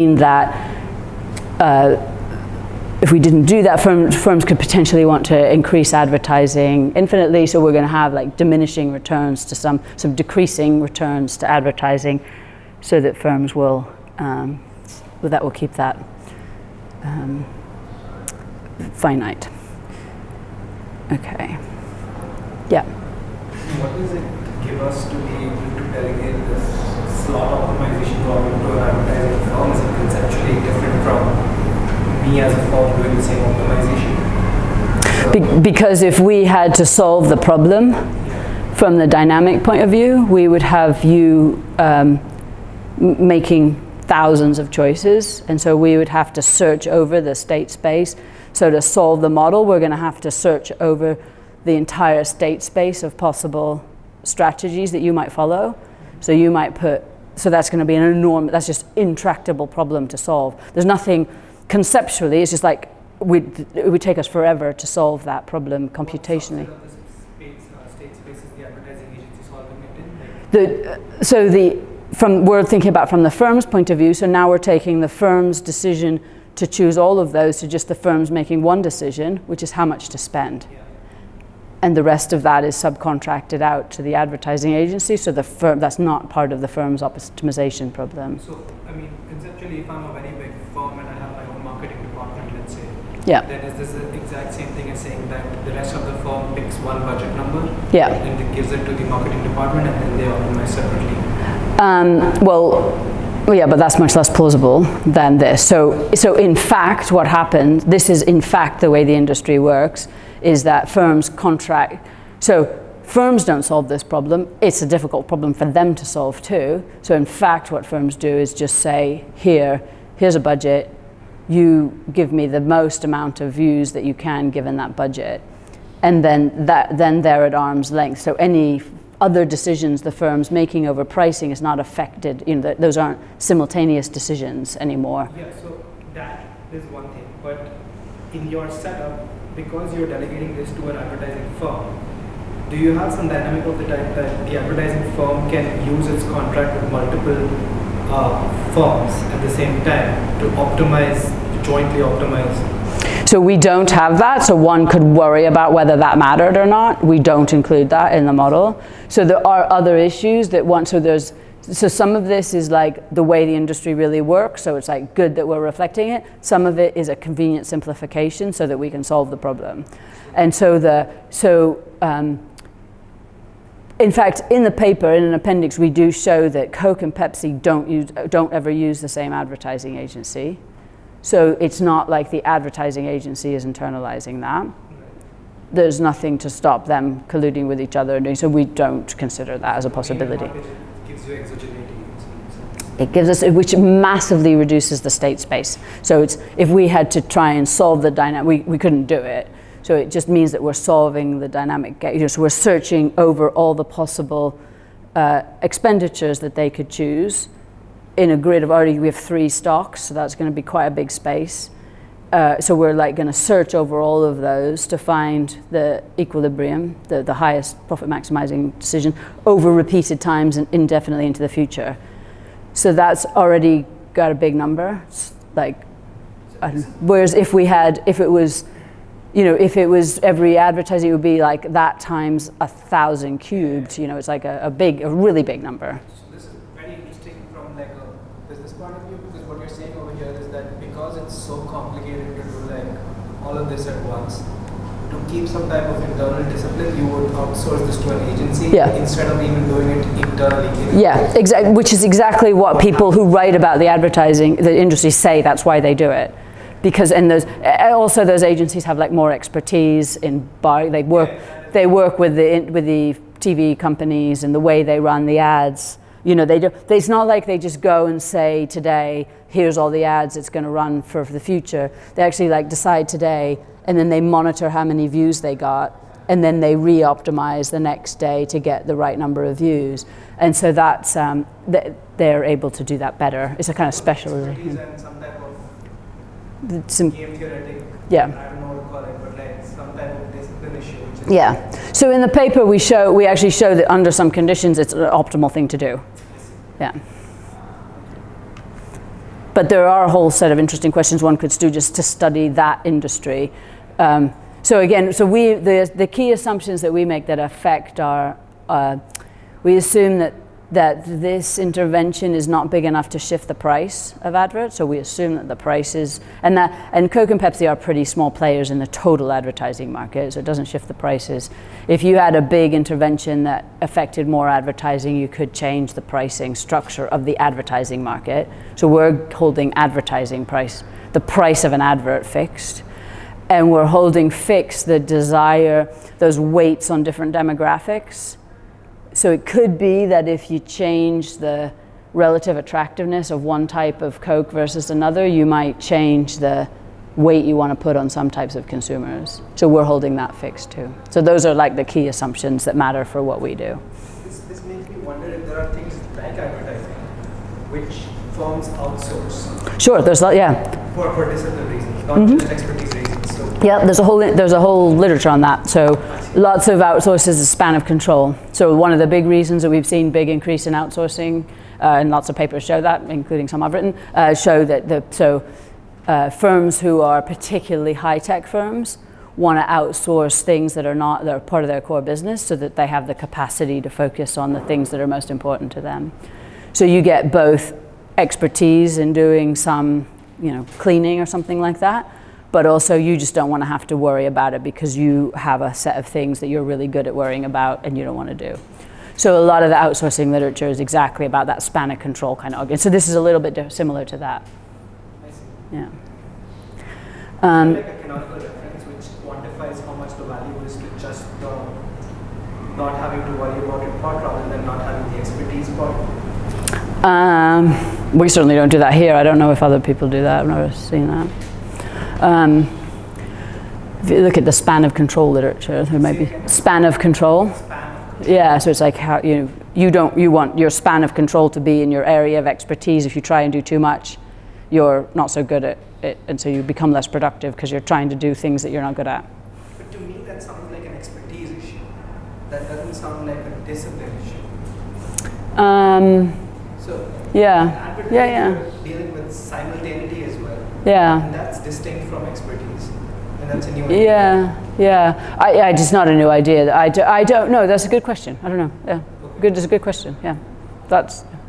that if we didn't do that, firms could potentially want to increase advertising infinitely, so we're going to have like diminishing returns to some decreasing returns to advertising, so that firms will, that will keep that finite. Okay. Yeah. What does it give us to be able to delegate this slot optimization problem to an advertising firm? Is it conceptually different from me as a firm doing the same optimization? Because if we had to solve the problem from the dynamic point of view, we would have you making thousands of choices, and so we would have to search over the state space. So to solve the model, we're going to have to search over the entire state space of possible strategies that you might follow. So you might so that's going to be an enormous, that's just intractable problem to solve. There's nothing conceptually, it's just like, it would take us forever to solve that problem computationally. What state space is the advertising agency solving it in? We're thinking about from the firm's point of view, so now we're taking the firm's decision to choose all of those to just the firm's making one decision, which is how much to spend. Yeah. And the rest of that is subcontracted out to the advertising agency, so the firm, that's not part of the firm's optimization problem. So, I mean, conceptually, if I'm a very big firm and I have my own marketing department, let's say, yeah, then is this the exact same thing as saying that the rest of the firm picks one budget number, yeah, and it gives it to the marketing department, and then they optimize separately? Well, yeah, but that's much less plausible than this. So in fact, what happened, this is in fact the way the industry works, is that firms contract. So firms don't solve this problem. It's a difficult problem for them to solve too. So in fact, what firms do is just say, here's a budget. You give me the most amount of views that you can given that budget. And then they're at arm's length. So any other decisions the firm's making over pricing is not affected. You know, those aren't simultaneous decisions anymore. Yeah, so that is one thing. But in your setup, because you're delegating this to an advertising firm, do you have some dynamic of the type that the advertising firm can use its contract with multiple firms at the same time to jointly optimize? So we don't have that, so one could worry about whether that mattered or not. We don't include that in the model. So there are other issues that so some of this is like the way the industry really works, so it's like good that we're reflecting it. Some of it is a convenient simplification so that we can solve the problem. And in fact, in the paper, in an appendix, we do show that Coke and Pepsi don't ever use the same advertising agency. So it's not like the advertising agency is internalizing that. There's nothing to stop them colluding with each other, so we don't consider that as a possibility. It gives you exogeneity. It gives us, which massively reduces the state space. So if we had to try and solve the dynamic, we couldn't do it. So it just means that we're solving the dynamic, so we're searching over all the possible expenditures that they could choose. In a grid of we have 3 stocks, so that's going to be quite a big space. So we're like going to search over all of those to find the equilibrium, the highest profit maximizing decision over repeated times and indefinitely into the future. So that's already got a big number. It's like, whereas if it was every advertising, it would be like that times 1,000 cubed. You know, it's like a really big number. What you're saying over here is that because it's so complicated to do like all of this at once, to keep some type of internal discipline, you would outsource this to an agency instead of even doing it internally. Yeah, exactly. Which is exactly what people who write about the industry say. That's why they do it, because those agencies have like more expertise in they work with the TV companies and the way they run the ads. You know, it's not like they just go and say today, here's all the ads it's going to run for the future. They actually like decide today, and then they monitor how many views they got, and then they re-optimize the next day to get the right number of views. And so that's they're able to do that better. It's a kind of specialization. And some type of game theoretic. Yeah. I don't know what to call it, but like some type of discipline issue. Yeah. So in the paper we actually show that under some conditions it's an optimal thing to do. Yeah. but there are a whole set of interesting questions one could do just to study that industry. So again, so the key assumptions that we make that affect our, we assume that this intervention is not big enough to shift the price of adverts. So we assume that the prices, and Coke and Pepsi are pretty small players in the total advertising market, so it doesn't shift the prices. If you had a big intervention that affected more advertising, you could change the pricing structure of the advertising market. So we're holding advertising price, the price of an advert fixed. And we're holding fixed the desire, those weights on different demographics. So it could be that if you change the relative attractiveness of one type of Coke versus another, you might change the weight you want to put on some types of consumers. So we're holding that fixed too. So those are like the key assumptions that matter for what we do. This makes me wonder if there are things like advertising which firms outsource. Sure, there's For discipline reasons, not just expertise reasons. So. Yeah, there's a whole literature on that. So lots of outsources is span of control. So one of the big reasons that we've seen big increase in outsourcing, and lots of papers show that, including some I've written, show that firms who are particularly high-tech firms want to outsource things that are part of their core business so that they have the capacity to focus on the things that are most important to them. So you get both expertise in doing some, cleaning or something like that, but also you just don't want to have to worry about it because you have a set of things that you're really good at worrying about and you don't want to do. So a lot of the outsourcing literature is exactly about that span of control kind of argument. So this is a little bit similar to that. I see. Yeah. Like a canonical reference which quantifies how much the value is to just not having to worry about it part rather than not having the expertise part. We certainly don't do that here. I don't know if other people do that. I've never seen that. If you look at the span of control literature, there might be span of control. Yeah, so it's like how you want your span of control to be in your area of expertise. If you try and do too much, you're not so good at it, and so you become less productive because you're trying to do things that you're not good at. But to me, that sounds like an expertise issue. That doesn't sound like a discipline issue. You're dealing with simultaneity as well. Yeah. And that's distinct from expertise. And that's a new idea. I just not a new idea. I don't know. That's a good question. I don't know. Yeah. Okay. Good. It's a good question. Yeah.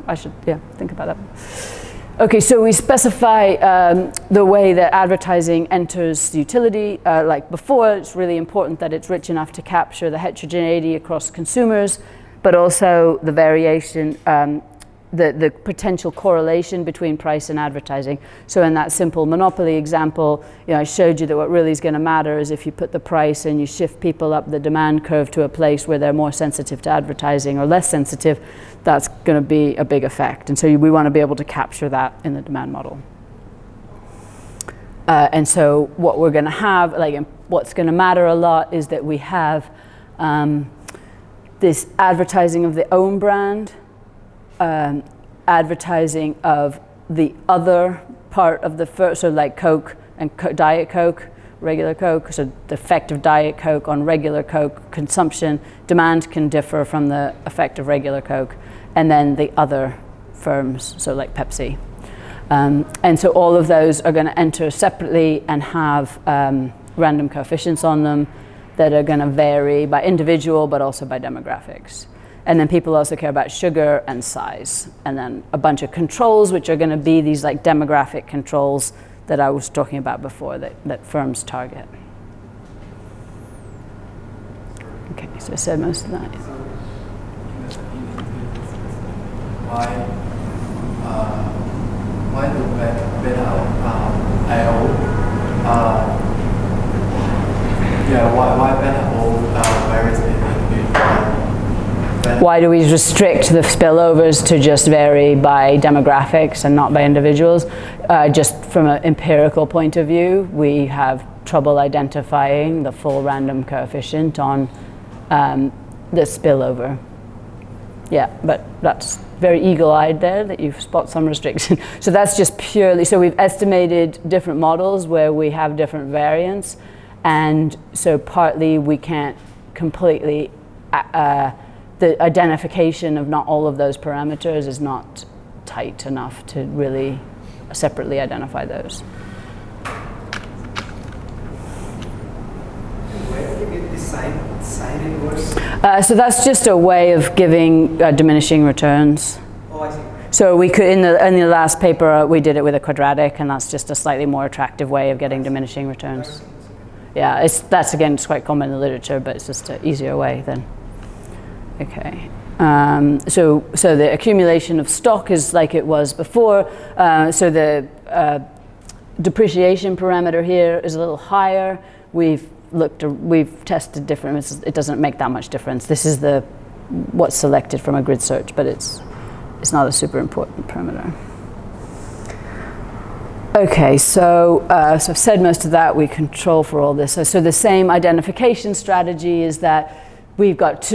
I should think about that. Okay, so we specify the way that advertising enters utility. Like before, it's really important that it's rich enough to capture the heterogeneity across consumers, but also the variation, the potential correlation between price and advertising. So in that simple monopoly example, I showed you that what really is going to matter is if you put the price and you shift people up the demand curve to a place where they're more sensitive to advertising or less sensitive, that's going to be a big effect. And so we want to be able to capture that in the demand model. And so what we're going to have, what's going to matter a lot is that we have this advertising of the own brand, advertising of the other part of the first, so like Coke and Diet Coke, regular Coke, so the effect of Diet Coke on regular Coke consumption, demand can differ from the effect of regular Coke, and then the other firms, so like Pepsi. And so all of those are going to enter separately and have random coefficients on them that are going to vary by individual but also by demographics. And then people also care about sugar and size. And then a bunch of controls, which are going to be these like demographic controls that I was talking about before that firms target. Okay, so I said most of that. Why the beta IO? Why beta O varies between Why do we restrict the spillovers to just vary by demographics and not by individuals? Just from an empirical point of view, we have trouble identifying the full random coefficient on the spillover. Yeah, but that's very eagle-eyed there that you spot some restriction. So that's just purely, so we've estimated different models where we have different variants, and so partly we can't completely, the identification of not all of those parameters is not tight enough to really separately identify those. Where do you get the sine inverse? So that's just a way of giving diminishing returns. Oh, I see. So we could, in the last paper, we did it with a quadratic, and that's just a slightly more attractive way of getting diminishing returns. Yeah, that's again, it's quite common in the literature, but it's just an easier way then. Okay. So the accumulation of stock is like it was before. So the depreciation parameter here is a little higher. We've tested different. It doesn't make that much difference. This is what's selected from a grid search, but it's not a super important parameter. Okay, so I've said most of that. We control for all this. So the same identification strategy is that we've got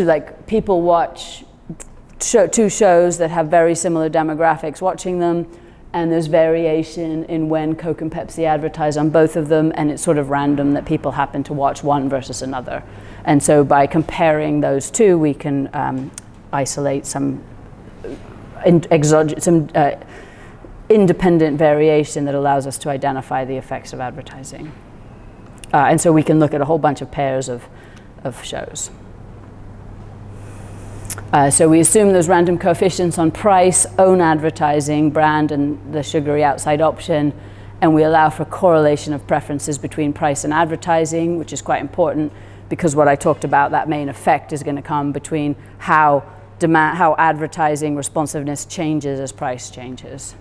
people watch two shows that have very similar demographics watching them, and there's variation in when Coke and Pepsi advertise on both of them, and it's sort of random that people happen to watch one versus another. And so by comparing those two, we can isolate some independent variation that allows us to identify the effects of advertising. And so we can look at a whole bunch of pairs of shows. So we assume those random coefficients on price, own advertising, brand, and the sugary outside option, and we allow for correlation of preferences between price and advertising, which is quite important because what I talked about, that main effect is going to come between how advertising responsiveness changes as price changes.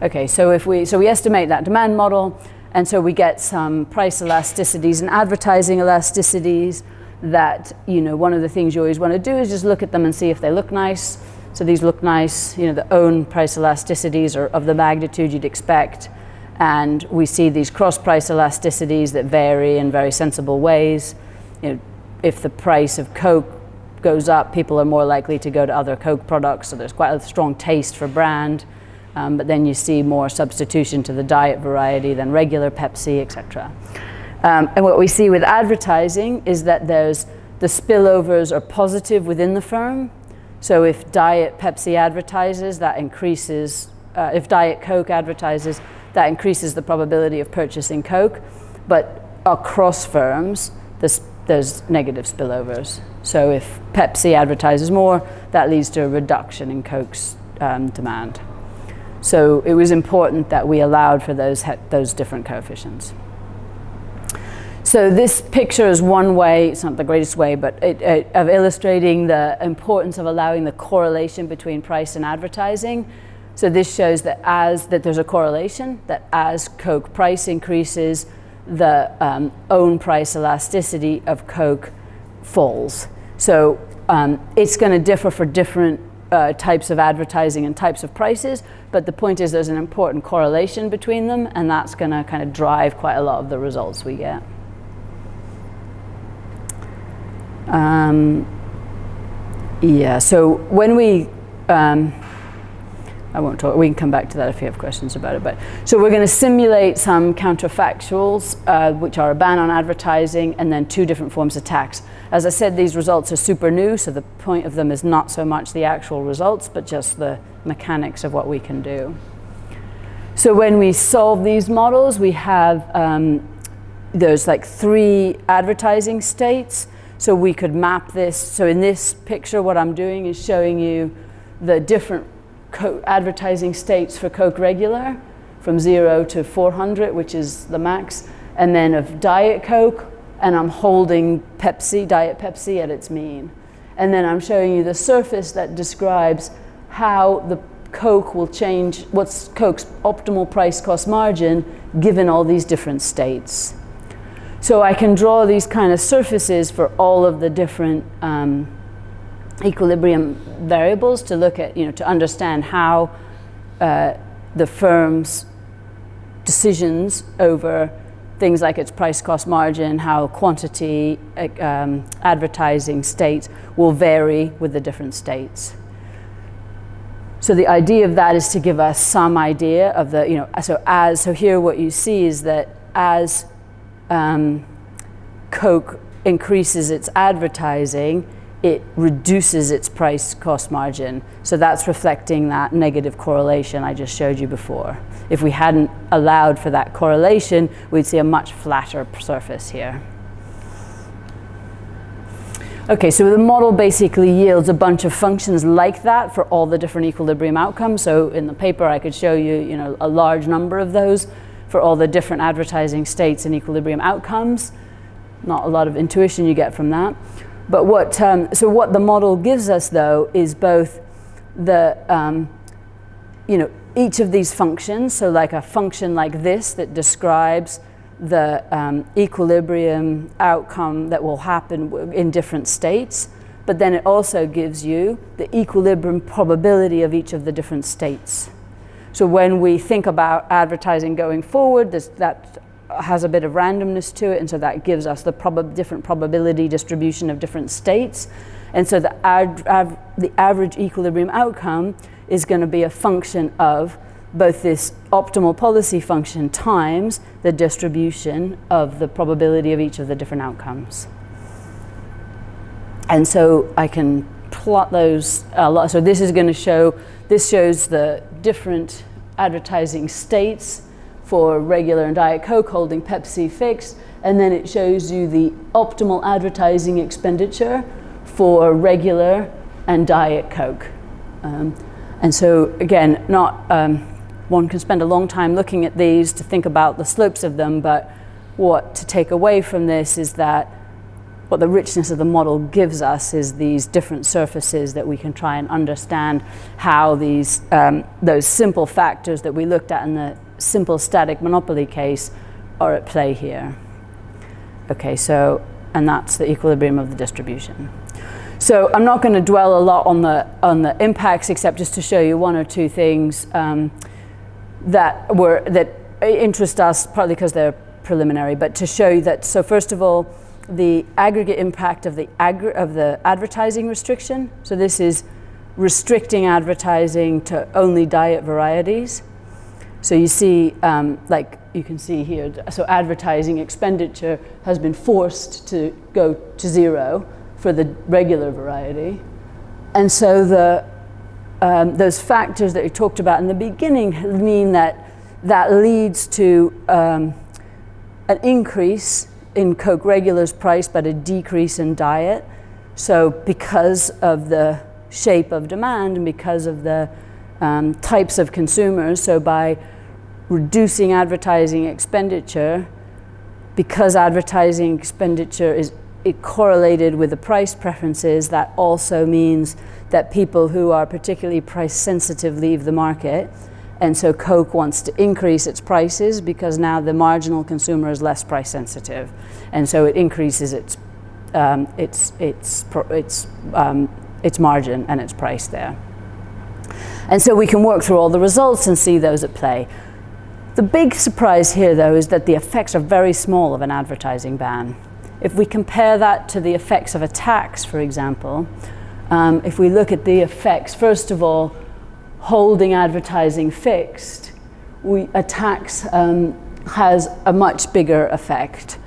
Okay, so we estimate that demand model, and so we get some price elasticities and advertising elasticities that, one of the things you always want to do is just look at them and see if they look nice. So these look nice, the own price elasticities are of the magnitude you'd expect, and we see these cross price elasticities that vary in very sensible ways. If the price of Coke goes up, people are more likely to go to other Coke products, so there's quite a strong taste for brand. But then you see more substitution to the diet variety than regular Pepsi, etc. And what we see with advertising is that the spillovers are positive within the firm. So if Diet Pepsi advertises, that increases, if Diet Coke advertises, that increases the probability of purchasing Coke. But across firms, there's negative spillovers. So if Pepsi advertises more, that leads to a reduction in Coke's demand. So it was important that we allowed for those different coefficients. So this picture is one way, it's not the greatest way, but of illustrating the importance of allowing the correlation between price and advertising. So this shows that there's a correlation, that as Coke price increases, the own price elasticity of Coke falls. So it's going to differ for different types of advertising and types of prices, but the point is there's an important correlation between them, and that's going to kind of drive quite a lot of the results we get. Yeah, so when we I won't talk, we can come back to that if you have questions about it. But so we're going to simulate some counterfactuals, which are a ban on advertising and then two different forms of tax. As I said, these results are super new, so the point of them is not so much the actual results, but just the mechanics of what we can do. So when we solve these models, we have, there's like 3 advertising states. So we could map this. So in this picture, what I'm doing is showing you the different advertising states for Coke regular from 0 to 400, which is the max, and then of Diet Coke, and I'm holding Diet Pepsi at its mean. And then I'm showing you the surface that describes how the Coke will change, what's Coke's optimal price cost margin given all these different states. So I can draw these kind of surfaces for all of the different equilibrium variables to look at, to understand how the firm's decisions over things like its price cost margin, how quantity, advertising states will vary with the different states. So the idea of that is to give us some idea of the, so here what you see is that as Coke increases its advertising, it reduces its price cost margin. So that's reflecting that negative correlation I just showed you before. If we hadn't allowed for that correlation, we'd see a much flatter surface here. Okay, so the model basically yields a bunch of functions like that for all the different equilibrium outcomes. So in the paper I could show you, a large number of those for all the different advertising states and equilibrium outcomes. Not a lot of intuition you get from that. But what the model gives us, though, is both the, each of these functions. So like a function like this that describes the equilibrium outcome that will happen in different states. But then it also gives you the equilibrium probability of each of the different states. So when we think about advertising going forward, that has a bit of randomness to it, and so that gives us the different probability distribution of different states. And so the average equilibrium outcome is going to be a function of both this optimal policy function times the distribution of the probability of each of the different outcomes. And so I can plot those a lot. So this shows the different advertising states for regular and Diet Coke holding Pepsi fixed, and then it shows you the optimal advertising expenditure for regular and Diet Coke. And so again, one can spend a long time looking at these to think about the slopes of them, but what to take away from this is that what the richness of the model gives us is these different surfaces that we can try and understand how these those simple factors that we looked at in the simple static monopoly case are at play here. Okay, and that's the equilibrium of the distribution. So I'm not going to dwell a lot on the impacts, except just to show you one or two things that interest us, partly because they're preliminary, but to show you that. So first of all, the aggregate impact of the advertising restriction. So this is restricting advertising to only diet varieties. So you see, like you can see here, so advertising expenditure has been forced to go to zero for the regular variety. And so those factors that we talked about in the beginning mean that leads to an increase in Coke Regular's price, but a decrease in diet. So because of the shape of demand and because of the types of consumers, so by reducing advertising expenditure, because advertising expenditure is correlated with the price preferences, that also means that people who are particularly price sensitive leave the market. And so Coke wants to increase its prices because now the marginal consumer is less price sensitive, and so it increases its margin and its price there. And so we can work through all the results and see those at play. The big surprise here, though, is that the effects are very small of an advertising ban. If we compare that to the effects of a tax, for example, if we look at the effects, first of all, holding advertising fixed, a tax has a much bigger effect.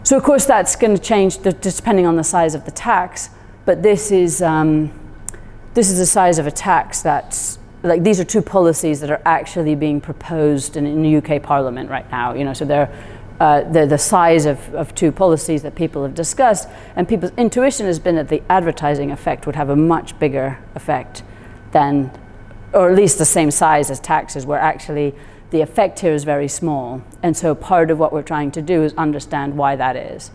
So of course that's going to change depending on the size of the tax, but this is the size of a tax that's, like, these are two policies that are actually being proposed in the UK Parliament right now. So they're the size of two policies that people have discussed, and people's intuition has been that the advertising effect would have a much bigger effect than, or at least the same size as taxes, where actually the effect here is very small. And so part of what we're trying to do is understand why that is.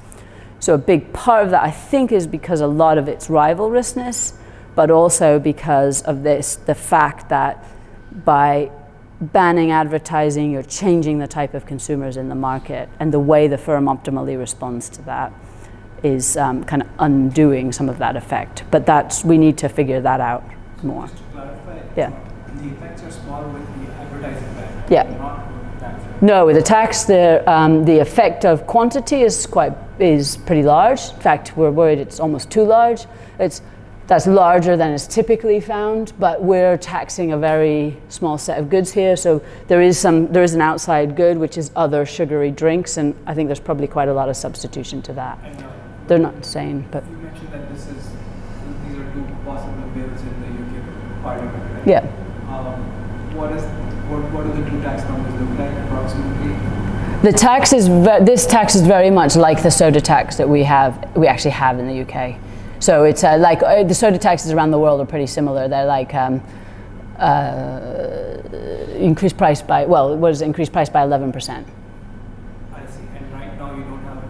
So a big part of that, I think, is because a lot of it's rivalrousness, but also because of the fact that by banning advertising, you're changing the type of consumers in the market, and the way the firm optimally responds to that is kind of undoing some of that effect. But we need to figure that out more. Just to clarify, Yeah. the effects are small with the advertising ban, Yeah. not with the tax. No, with the tax, the effect of quantity is pretty large. In fact, we're worried it's almost too large. That's larger than is typically found, but we're taxing a very small set of goods here. So there is an outside good, which is other sugary drinks, and I think there's probably quite a lot of substitution to that. And They're not the same, but you mentioned that this is possible bills in the UK Parliament, right? Yeah. What do the two tax numbers look like approximately? The tax is this tax is very much like the soda tax that we actually have in the UK. So it's like the soda taxes around the world are pretty similar. They're like increased price by, well, what is it, increased price by 11%. I see. And right now you don't have a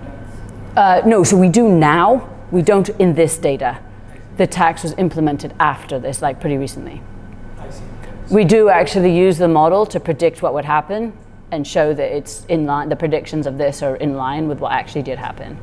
tax? No, so we do now. We don't in this data. The tax was implemented after this, like pretty recently. I see. We do actually use the model to predict what would happen and show that it's in line, the predictions of this are in line with what actually did happen.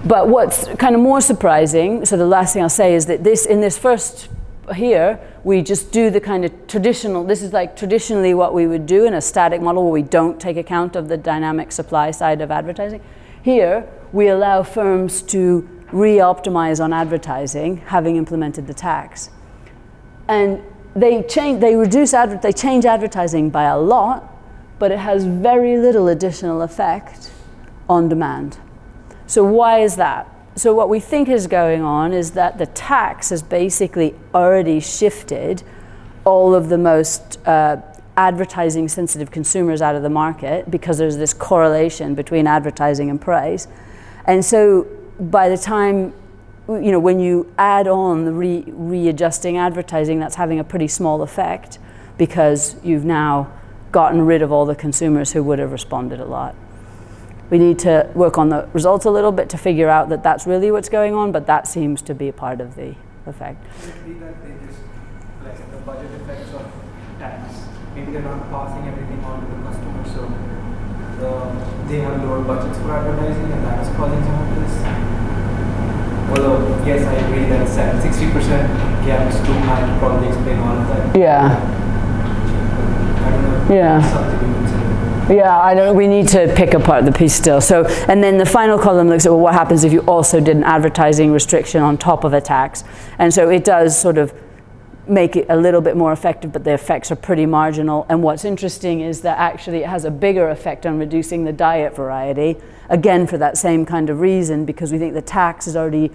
But what's kind of more surprising, so the last thing I'll say is that in this first here, we just do the kind of traditional, this is like traditionally what we would do in a static model where we don't take account of the dynamic supply side of advertising. Here, we allow firms to re-optimize on advertising, having implemented the tax. And they change advertising by a lot, but it has very little additional effect on demand. So why is that? So what we think is going on is that the tax has basically already shifted all of the most advertising sensitive consumers out of the market because there's this correlation between advertising and price. And so by the time, when you add on the readjusting advertising, that's having a pretty small effect because you've now gotten rid of all the consumers who would have responded a lot. We need to work on the results a little bit to figure out that that's really what's going on, but that seems to be a part of the effect. Could it be that they just, like the budget effects of tax, maybe they're not passing everything on to the customer, so they have lower budgets for advertising and that is causing some of this? Although, yes, I agree that 60% gap is too high to probably explain all of that. Yeah. I don't know. Yeah. Something we consider. Yeah, I know, we need to pick apart the piece still. So, and then the final column looks at, well, what happens if you also did an advertising restriction on top of a tax? And so it does sort of make it a little bit more effective, but the effects are pretty marginal. And what's interesting is that actually it has a bigger effect on reducing the diet variety, again, for that same kind of reason, because we think the tax is already,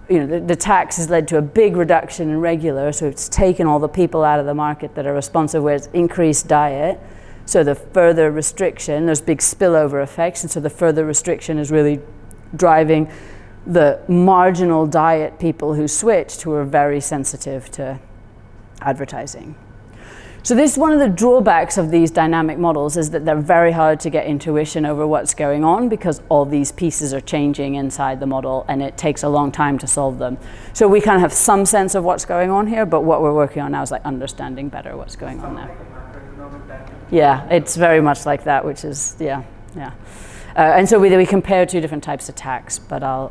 the tax has led to a big reduction in regular, so it's taken all the people out of the market that are responsive, where it's increased diet. So the further restriction, there's big spillover effects, and so the further restriction is really driving the marginal diet people who switched, who are very sensitive to advertising. So this is one of the drawbacks of these dynamic models, is that they're very hard to get intuition over what's going on because all these pieces are changing inside the model and it takes a long time to solve them. So we kind of have some sense of what's going on here, but what we're working on now is like understanding better what's going on there. Yeah, it's very much like that, which is, yeah. And so we compare two different types of tax, but I'll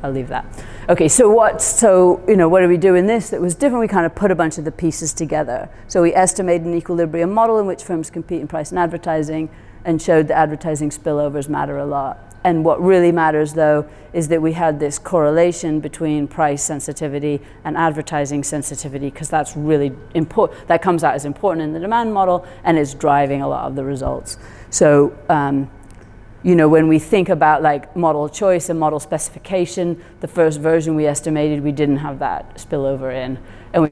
leave that. Okay, so what do we do in this that was different? We kind of put a bunch of the pieces together. So we estimated an equilibrium model in which firms compete in price and advertising and showed that advertising spillovers matter a lot. And what really matters, though, is that we had this correlation between price sensitivity and advertising sensitivity, because that's really important. That comes out as important in the demand model and is driving a lot of the results. So, when we think about like model choice and model specification, the first version we estimated, we didn't have that spillover in. And we